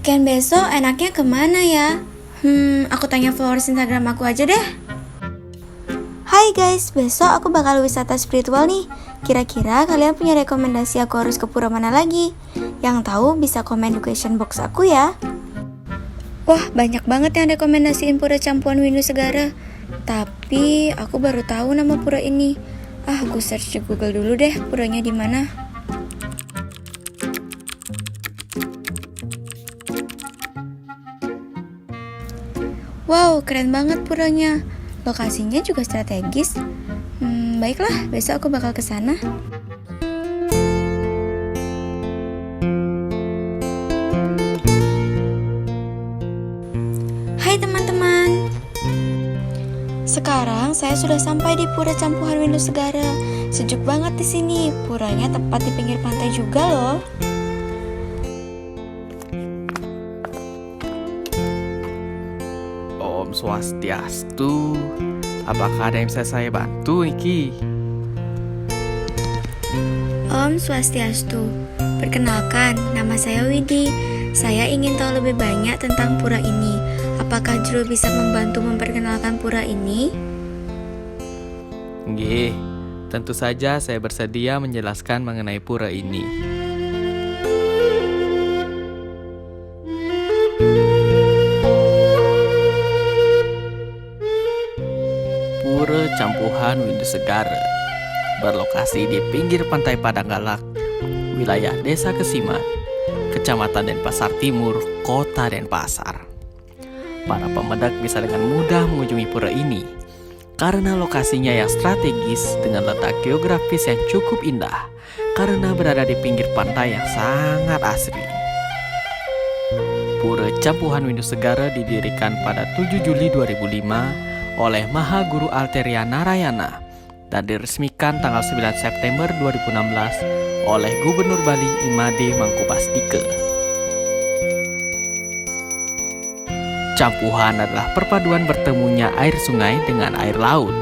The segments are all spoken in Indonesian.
Weekend besok enaknya kemana ya? Aku tanya followers Instagram aku aja deh. Hai guys, besok aku bakal wisata spiritual nih. Kira-kira kalian punya rekomendasi aku harus ke pura mana lagi? Yang tahu bisa komen di question box aku ya. Wah, banyak banget yang rekomendasiin Pura Campuhan Windu Segara. Tapi aku baru tahu nama pura ini. Aku search di Google dulu deh puranya di mana. Wow, keren banget puranya. Lokasinya juga strategis. Baiklah, besok aku bakal ke sana. Hai teman-teman. Sekarang saya sudah sampai di Pura Campuhan Windu Segara. Sejuk banget di sini. Puranya tepat di pinggir pantai juga loh. Om Swastiastu. Apakah ada yang bisa saya bantu, Iki? Om Swastiastu. Perkenalkan, nama saya Widi. Saya ingin tahu lebih banyak tentang pura ini. Apakah Jero bisa membantu memperkenalkan pura ini? Nggih, tentu saja saya bersedia menjelaskan mengenai pura ini. Pura Campuhan Windu Segara berlokasi di pinggir pantai Padanggalak, wilayah Desa Kesiman, Kecamatan Denpasar Timur, Kota Denpasar. Para pemendak bisa dengan mudah mengunjungi pura ini karena lokasinya yang strategis dengan letak geografis yang cukup indah karena berada di pinggir pantai yang sangat asri. Pura Campuhan Windu Segara didirikan pada 7 Juli 2005 oleh Maha Guru Alteria Narayana dan diresmikan tanggal 9 September 2016 oleh Gubernur Bali Imade Mangkubastike. Campuhan adalah perpaduan bertemunya air sungai dengan air laut.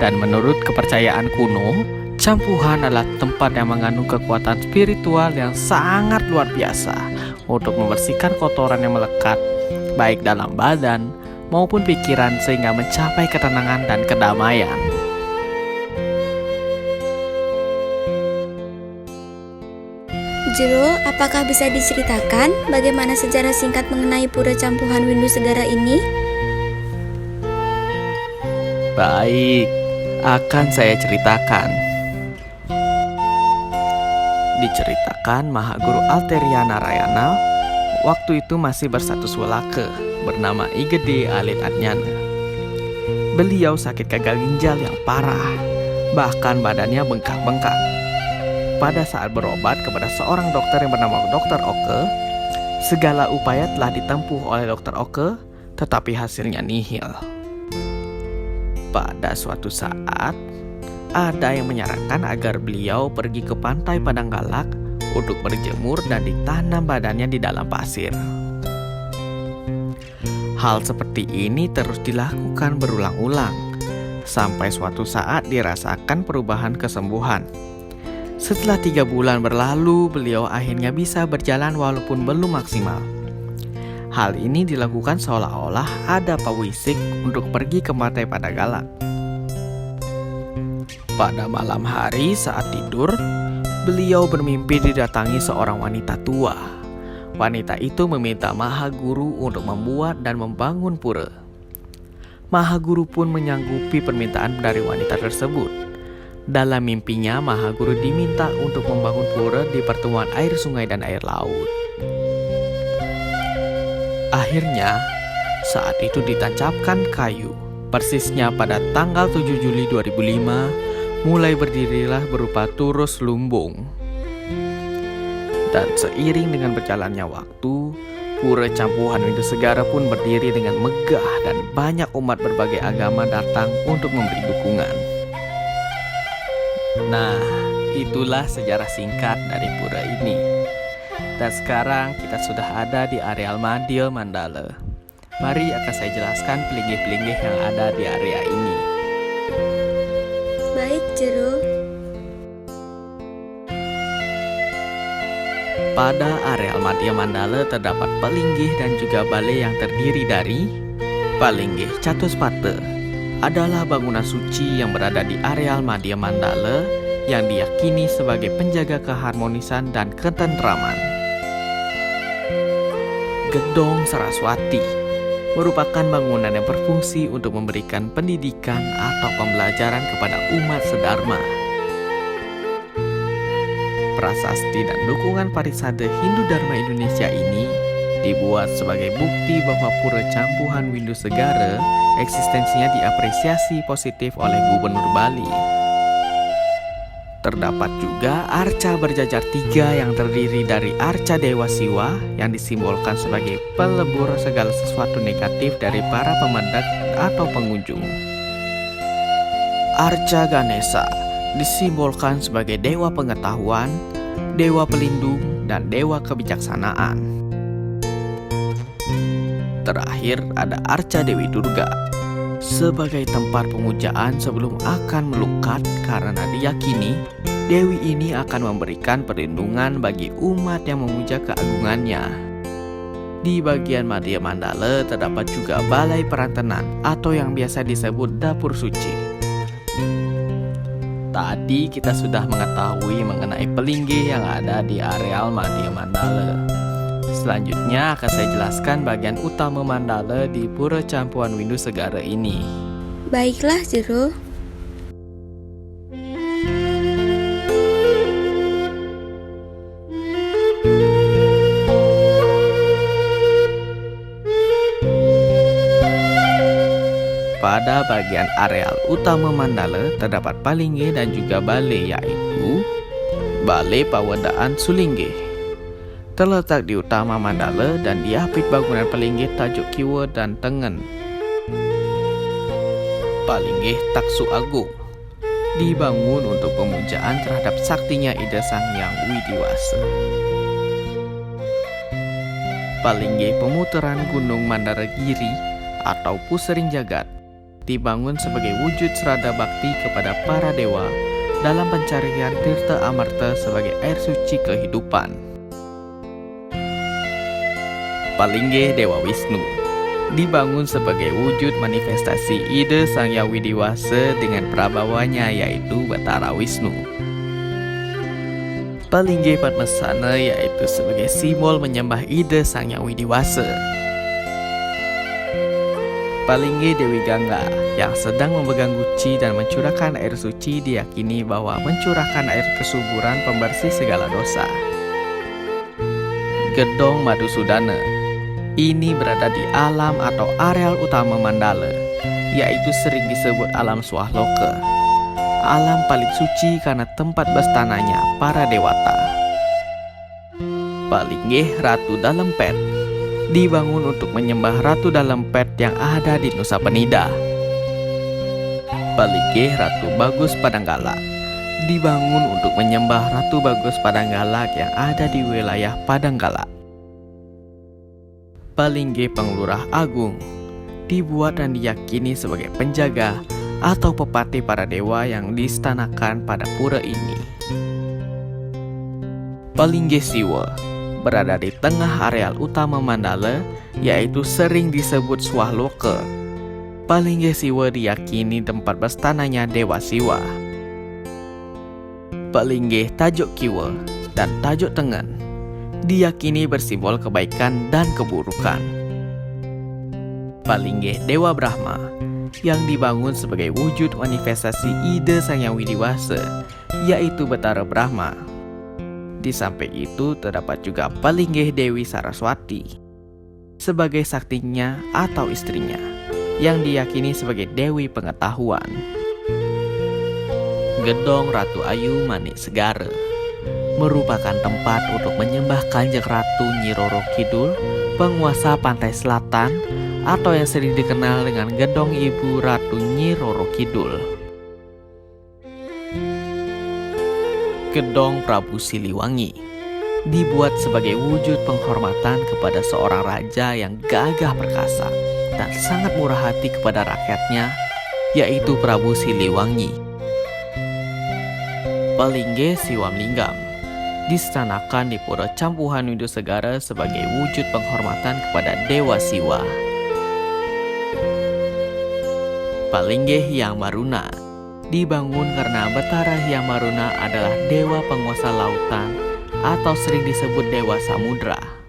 Dan menurut kepercayaan kuno, Campuhan adalah tempat yang mengandung kekuatan spiritual yang sangat luar biasa untuk membersihkan kotoran yang melekat, baik dalam badan maupun pikiran sehingga mencapai ketenangan dan kedamaian. Jero, apakah bisa diceritakan bagaimana sejarah singkat mengenai Pura Campuhan Windu Segara ini? Baik, akan saya ceritakan. Diceritakan Maha Guru Alteria Narayana waktu itu masih berstatus welake bernama Igede Alit Adnyana. Beliau sakit gagal ginjal yang parah, bahkan badannya bengkak-bengkak. Pada saat berobat kepada seorang dokter yang bernama Dr. Oke, segala upaya telah ditempuh oleh Dr. Oke, tetapi hasilnya nihil. Pada suatu saat, ada yang menyarankan agar beliau pergi ke pantai Padanggalak untuk berjemur dan ditanam badannya di dalam pasir. Hal seperti ini terus dilakukan berulang-ulang, sampai suatu saat dirasakan perubahan kesembuhan. Setelah 3 bulan berlalu, beliau akhirnya bisa berjalan walaupun belum maksimal. Hal ini dilakukan seolah-olah ada pawisik untuk pergi ke pantai Padanggalak. Pada malam hari saat tidur, beliau bermimpi didatangi seorang wanita tua. Wanita itu meminta Maha Guru untuk membuat dan membangun pura. Maha Guru pun menyanggupi permintaan dari wanita tersebut. Dalam mimpinya, Maha Guru diminta untuk membangun pura di pertemuan air sungai dan air laut. Akhirnya, saat itu ditancapkan kayu. Persisnya pada tanggal 7 Juli 2005, mulai berdirilah berupa turus lumbung. Dan seiring dengan berjalannya waktu, Pura Campuhan Windu Segara pun berdiri dengan megah dan banyak umat berbagai agama datang untuk memberi dukungan. Nah, itulah sejarah singkat dari pura ini. Dan sekarang kita sudah ada di areal Madil Mandala. Mari akan saya jelaskan pelinggih-pelinggih yang ada di area ini. Baik, Jero. Pada areal Madya Mandala terdapat Palinggih dan juga balai yang terdiri dari Palinggih Chatuspate adalah bangunan suci yang berada di areal Madya Mandala yang diyakini sebagai penjaga keharmonisan dan ketentraman. Gedong Saraswati merupakan bangunan yang berfungsi untuk memberikan pendidikan atau pembelajaran kepada umat sedharma. Prasasti dan dukungan Parisade Hindu Dharma Indonesia ini dibuat sebagai bukti bahwa Pura Campuhan Windu Segara eksistensinya diapresiasi positif oleh Gubernur Bali. Terdapat juga arca berjajar 3 yang terdiri dari arca Dewa Siwa yang disimbolkan sebagai pelebur segala sesuatu negatif dari para pemendak atau pengunjung. Arca Ganesha disimbolkan sebagai dewa pengetahuan, dewa pelindung, dan dewa kebijaksanaan. Terakhir ada arca Dewi Durga sebagai tempat pemujaan sebelum akan melukat karena diyakini dewi ini akan memberikan perlindungan bagi umat yang memuja keagungannya. Di bagian Madya Mandala terdapat juga balai perantenan atau yang biasa disebut dapur suci. Tadi kita sudah mengetahui mengenai Palinggih yang ada di areal Madya Mandala. Selanjutnya akan saya jelaskan bagian utama Mandala di Pura Campuhan Windu Segara ini. Baiklah, Jero. Pada bagian areal utama Mandala terdapat Palinggih dan juga balai, yaitu Balai Pawedaan Sulinggih. Terletak di utama Mandala dan diapit bangunan Palinggih Tajuk Kiwa dan Tengen. Palinggih Taksu Agung dibangun untuk pemujaan terhadap saktinya Ida Sang Hyang Widiwasa. Palinggih Pemutaran Gunung Mandaragiri atau Pusering Jagat dibangun sebagai wujud serada bakti kepada para dewa dalam pencarian Tirta Amarta sebagai air suci kehidupan. Palinggih Dewa Wisnu dibangun sebagai wujud manifestasi Ida Sang Hyang Widiwasa dengan prabawanya yaitu Batara Wisnu. Palinggih Padmasana yaitu sebagai simbol menyembah Ida Sang Hyang Widiwasa. Palinggih Dewi Gangga yang sedang memegang guci dan mencurahkan air suci diyakini bahwa mencurahkan air kesuburan pembersih segala dosa. Gedong Madusudana ini berada di alam atau areal utama Mandala, yaitu sering disebut alam Swahloka, alam paling suci karena tempat bestananya para dewata. Palinggih Ratu Dalempet dibangun untuk menyembah Ratu Dalempet yang ada di Nusa Penida. Palinggih Ratu Bagus Padanggalak dibangun untuk menyembah Ratu Bagus Padanggalak yang ada di wilayah Padanggalak. Palinggih Penglurah Agung dibuat dan diyakini sebagai penjaga atau pepati para dewa yang diistanakan pada pura ini. Palinggih Siwa berada di tengah areal utama Mandala, yaitu sering disebut Swahloka. Palinggih Siwa diyakini tempat berstananya Dewa Siwa. Palinggih Tajuk Kiwa dan Tajuk Tengen diyakini bersimbol kebaikan dan keburukan. Palinggih Dewa Brahma yang dibangun sebagai wujud manifestasi Ida Sang Hyang Widiwasa, yaitu Batara Brahma. Di samping itu terdapat juga Palinggih Dewi Saraswati sebagai saktinya atau istrinya yang diyakini sebagai Dewi Pengetahuan. Gedong Ratu Ayu Manik Segara merupakan tempat untuk menyembah Kanjeng Ratu Nyi Roro Kidul, penguasa pantai selatan atau yang sering dikenal dengan Gedong Ibu Ratu Nyi Roro Kidul. Gedong Prabu Siliwangi dibuat sebagai wujud penghormatan kepada seorang raja yang gagah perkasa dan sangat murah hati kepada rakyatnya, yaitu Prabu Siliwangi. Palinggih Siwam Linggam disanakan di Pura Campuhan Widusegara sebagai wujud penghormatan kepada Dewa Siwa. Palinggih Hyang Maruna dibangun karena Betara Hyang Maruna adalah dewa penguasa lautan atau sering disebut Dewa Samudra.